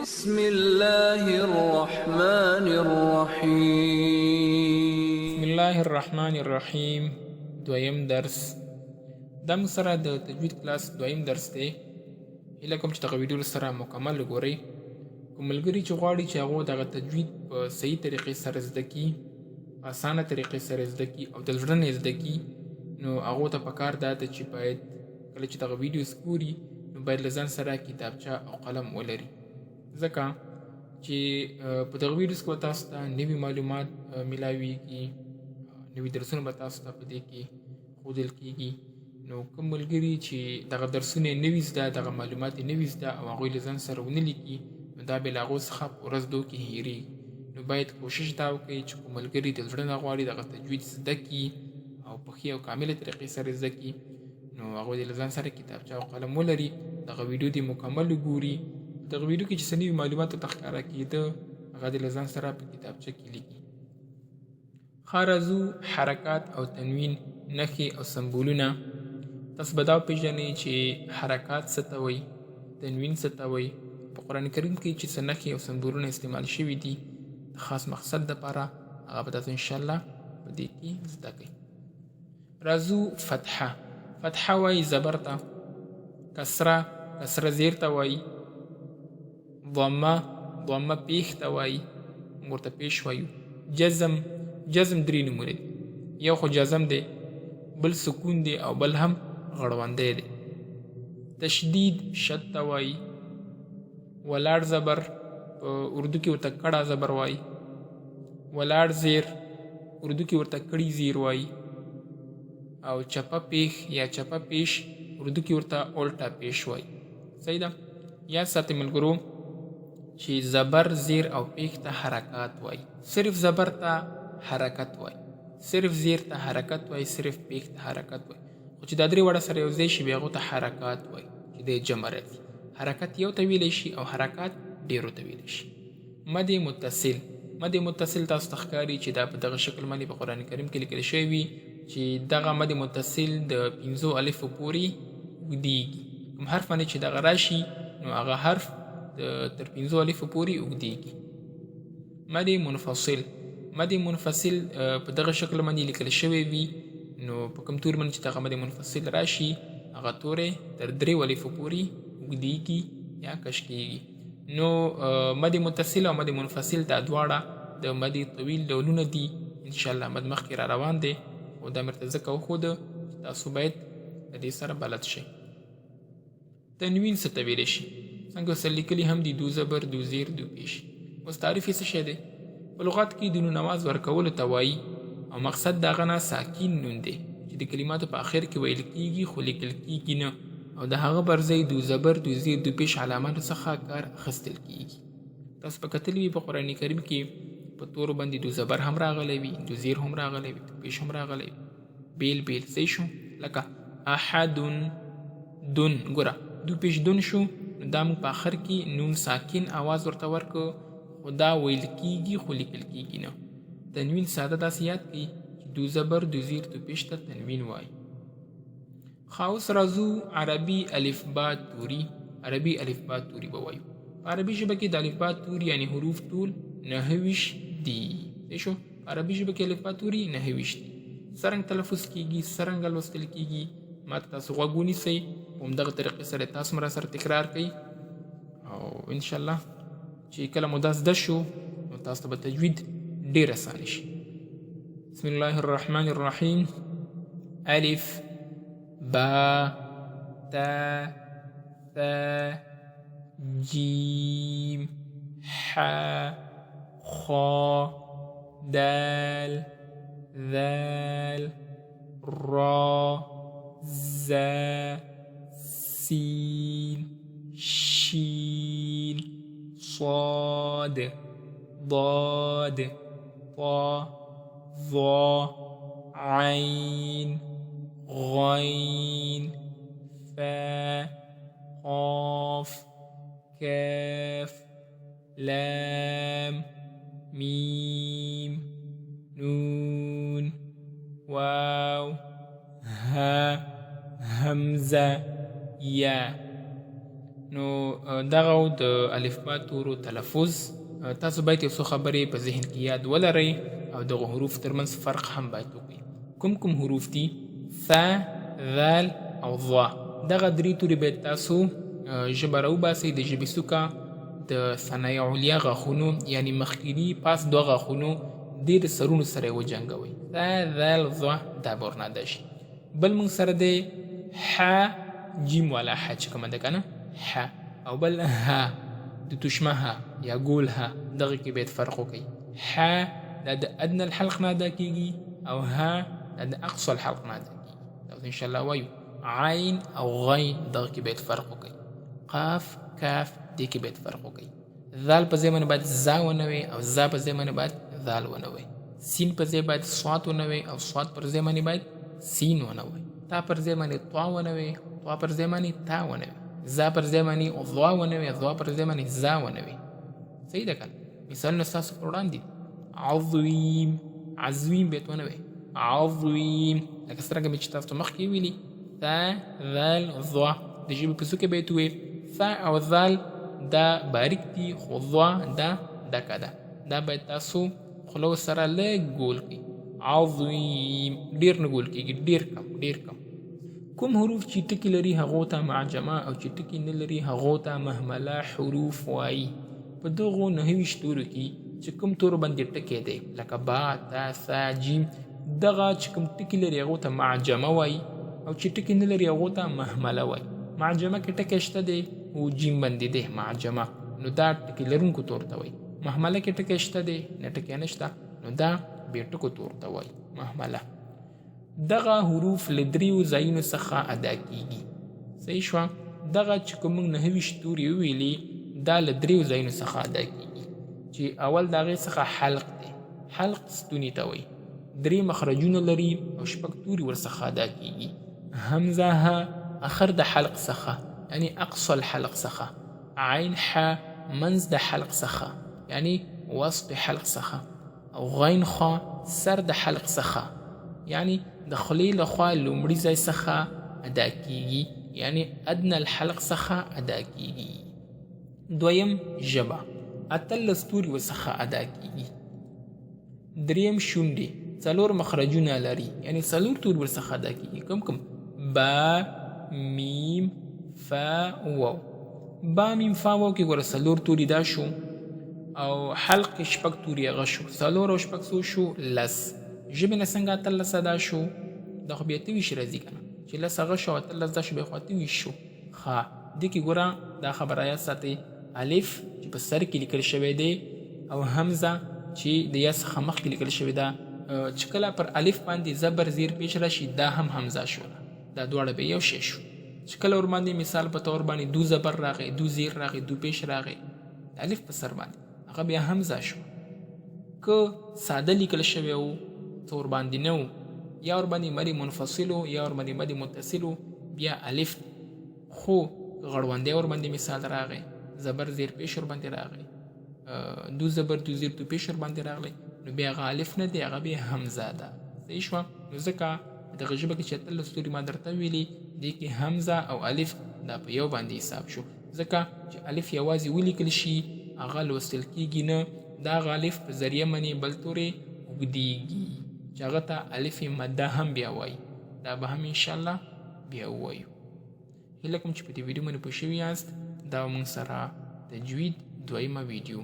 بسم الله الرحمن الرحيم. بسم الله الرحمن الرحیم. دویم درس دا موږ سره د تجوید کلاس دویم درس دی. هیله کوم چې دغه ویډیو سره مکمل وګورئ. کوم ملګري چې غواړي چې هغه دغه تجوید په صحیح طریقې سره زده کړي، په اسانه طریقې سره زده کړي او د زړه نه زده کړي، نو هغو ته پکار دا ده چې باید کله چې دغه ویډیوز ګوري نو باید له ځان سره کتابچه او قلم ولري، ځکه چې په دغه ویډیوز کې به تاسو ته نوي معلومات میلاویږي، نوي درسونه به تاسو ته په دې کې ښودل کېږي. نو کوم ملګري چې دغه درسونه نوي زده، دغه معلومات نوي زده او هغوی له ځان سره ونه لیکي، نو دا به له هغو څخه په ورځ دوه کې هېرېږي. نو باید کوشش دا وکړئ چې کوم ملګري د زړه نه غواړي دغه تجوید زده کړي او په ښې او کامله طریقې سره زده کړي، نو هغوی د له ځان سره کتابچه او قلم ولري، دغه ویډیو دې مکمل وګوري. دغه ویډیو کې چې څه نوي معلومات ورته ښکاره کېده هغه دې له ځان سره په کتابچه کې لیکي. خارزو، حرکات او تنوین، نښې او سمبولونه. تاسو به دا وپېژنئ چې حرکات څه ته وایي، تنوین څه ته وایي. په قرآن کریم کې چې څه نښې او سمبولونه استعمال شوي دي د خاص مقصد دپاره، هغه به تاسو انشاءالله په دې کې زده کړئ. راځو فتحه. فتحه وایي زبر ته. کسره زیر ته وایي. ضمه پیښ ته وایي، موږ ورته پیش وایو. جزم درې نومونه دي، یو خو جزم دی، بل سکون دی او بل هم غړوندی دی. تشدید شد ته وایي. ولاړ زبر په اردو کې ورته کړه زبر وایي. ولاړ زیر اردو کې ورته کړي زیر وایي. او چپه پیښ یا چپه پیش اردو کې ورته الټا پیش وایي. صحیح ده؟ یاد ساتئ ملګرو چې زبر زیر او پیښ ته حرکات وایي، صرف زبر ته حرکت وایي، صرف زیر ته حرکت وایي، صرف پیښ ته حرکت وایي. خو چې دا درې واړه سره یو ځای شي بیا هغو ته حرکات وایي چې د جمع راځي. حرکت یو ته ویلی شي او حرکات ډېرو ته ویلی شي. مد متصل. مد متصل تاسو ته ښکاري چې دا په دغه شکل باندې په قرآن کریم کې لیکل شوی وي چې دغه مد متصل د 5 الفو پورې اوږدېږي. کوم حرف باندې چې دغه راشي نو هغه حرف تر 5 الفو پورې اوږدېږي. مد منفصل. مد منفصل په دغه شکل باندې لیکل شوی وي، نو په کوم توري باندې چې دغه مد منفصل راشي هغه توری تر 3 الفو پورې اوږدېږي یا کش کېږي. نو مد متصل او مد منفصل دا دواړه د مد طویل ډولونه دي. انشاءالله مد مخکې را روان دی، خو دا مې ورته ځکه وښوده چې تاسو باید د دې سره بلد شئ. تنوین څه ته ویلی شي؟ څنګه ورسره لیکلي هم دي، دو زبر، دو زیر، دو پیش. اوس تعریف یې څه شی دی؟ په لغت کې د نون آواز ورکولو ته وایي او مقصد د هغه نه ساکین نون دی چې د کلماتو په آخر کې ویل کېږي خو لیکل کېږي نه، او د هغه پر ځای دو زبر، دو زیر، دو پیش علاماتو څخه کار اخیستل کېږي. تاسو په کتلي وي په قرآن کریم کې په تورو باندې دو زبر هم راغلی وي، دو زیر هم راغلی وي، دو پیش هم راغلی وي، بیل بیل. صحیح شو؟ لکه احدن، دن. ګوره دو پیش دن شو، نو دا موږ په آخر کې نون ساکن آواز ورته ورکړو، خو دا ویل کېږي خو لیکل کېږي نه. تنوین ساده داسې یاد کړئ چې دو زبر، دو زیر، دو پیش ته تنوین وایي. اوس راځو عربي الفبا توري. عربي الفبا توري به وایو. په عربي ژبه کې د الفبا توري یعنې حروف ټول 29 دي. صحیح شو؟ په عربي ژبه کې الفبا توري 29 دي. څرنګه تلفظ کېږي، څرنګه لوستل کېږي، ما ته تاسو غوږ ونیسئ، په همدغه طریقې سره تاسو هم راسره تکرار کړئ، او انشاءالله چې کله مو دا زده شو نو تاسو ته به تجوید ډېر اسانه شي. بسم الله الرحمن الرحیم. الف، با، تا، ثا، جیم، حا، خا، دال، ذال، را، زا، سین، شین، صاد، ضاد، طا، ظا، عین، غین، فا، قاف، کاف، لام، میم، نون، واو، ها، همزه، یا. نو دغه د الفبا تورو تلفظ تاسو باید یو څو خبرې په ذهن کې یاد ولرئ او دغه حروف ترمنځ فرق هم باید وکړئ. کوم حروف دي؟ ثا، ذال او ضا. دغه درې توري باید تاسو ژبه راوباسئ د ژبې څوکه د ثنایا علیا غاښونو یعنی مخکیني پاس دوه غاښونو دې د سرونو سره یې وجنګوئ. ثا، ذال، ضا دا ورناده شي. بل موږ سره دی ح، جیم والا ح چې کومه ده که نه ح، او بل ها د تشمه ها یا ګول ها، دغه کې باید فرق وکړئ. ح دا د ادنى الحلق نه ادا کېږي او ها دا د اقصى الحلق نه ادا کېږي. دا ان شاء الله وایو. عین او غین دغه کې باید فرق وکړئ. قاف، کاف دې کې باید فرق وکړئ. ذال په ځای باندې باید زا ونوي او زا په ځای باندې باید ذال ونوي. سین په ځای باید صاد ونوي او صاد پر ځای باندې باید سین ونوي. تا پر ځای باندې طا ونوي، طا پر ځای باندې تا ونوي. زا پر ځای باندې ضا ونوي، ضا پر ځای باندې زا ونوي. صحیح ده کنه؟ مثالونه ستاسو پر وړاندې. عظیم، عظیم بیت ونوي. عظیم لکه څرنګه مې چې تاسو مخکې ویلي ثا، ذال، ضا د ژبې په څوکې باید ووایي. ثا او ذال دا باریک دي خو ضا دا ډکه ده. دا باید تاسو خوله سره لږ ګول کړئ. عظیم ډېر نه ګول کېږي، ډېر کم. کوم حروف چې ټکي لري هغو ته معجمه او چې ټکي نه لري هغو ته مهمله حروف وایي. په دغو 9 تورو کې چې کوم تورو باندې ټکی دی لکه با، تا، ثا، جیم، دغه چې کوم ټکي لري هغو ته معجمه وایي او چې ټکي نه لري هغو ته مهمله وایي. معجمه کې ټکی شته دی او جیم باندې دی معجمه، نو دا ټکي لرونکو تور ته وایي. مهمله کې ټکی شته دی نه ټکی نشته، نو دا بې ټکو تور ته وایي مهمله. دغه حروف له 3 ځایونو څخه ادا کیږي. صحیح شوه؟ دغه چې کوم 9 توري وویلي دا له 3 ځایونو څخه ادا کیږي چې اول د هغې څخه حلق دی. حلق ستوني ته وایي. 3 مخرجونه لري او 6 توري ورڅخه ادا کیږي. همزه ها اخر د حلق څخه یعنی اقصى الحلق څخه. عین ح منځ د حلق څخه یعنی وسط حلق څخه. او غین خا سر د حلق څخه یعنی د خولې له خوا لومړي ځای څخه ادا کیږي یعنی ادنى الحلق څخه ادا کیږي. دویم ژبه 18 توري ورڅخه ادا کیږي. دریم شونډې 4 مخرجونه لري یعنی 4 توري ورڅخه ادا کیږي. کوم با، میم، فا، واو. با، میم، فا، واو کې ګوره 4 توري دا شو او حلق 6 توري هغه شو. 4 او 6 څو شو؟ 10. ژبې نه څنګه 18 ادا شو؟ دا خو بیا 23 راځي که نه چې 10 هغه شو 18 دا شو بیا خو 28 شو. ښه دې کې ګوره دا خبره یاد ساتئ. الف چې په سر کې لیکل شوی دی او حمزه چې د یا څخه مخکې لیکل شوې ده چې کله پر الف باندې زبر زیر پیش راشي دا هم حمزه شوله. دا دواړه به یو شی شو. چې کله ورباندې مثال په طور باندې دو زبر راغی، دو زیر راغی، دو پیش راغی، الف په سر باندې هغه بیا حمزه شو. که ساده لیکل شوی و څه ورباندې نه و، یا ورباندې مدې منفصل و یا ورباندې مدې متصل و، بیا الف. خو غړوندی ورباندې مثال راغی، زبر زیر پیش ورباندې راغی، دو زبر دو زیر دو پیش ورباندې راغلی، نو بیا هغه الف نه دی، هغه بیا حمزه ده. صحیح شوه؟ نو ځکه دغه ژبه کې چې 18 توري ما درته ویلي دې کې حمزه او الف دا په یو باندې حساب شو. ځکه چې الف یوازې ولیکل شي هغه لوستل کېږي نه، دا هغه الف په ذریعه باندې بل تورې اوږدېږي چې هغه ته الف مده هم بیا وایي. دا به هم انشاءالله بیا ووایو. هیله کوم چې په دې ویډیو باندې پوه شوي یاست. دا موږ سره تجوید دویمه ویډیو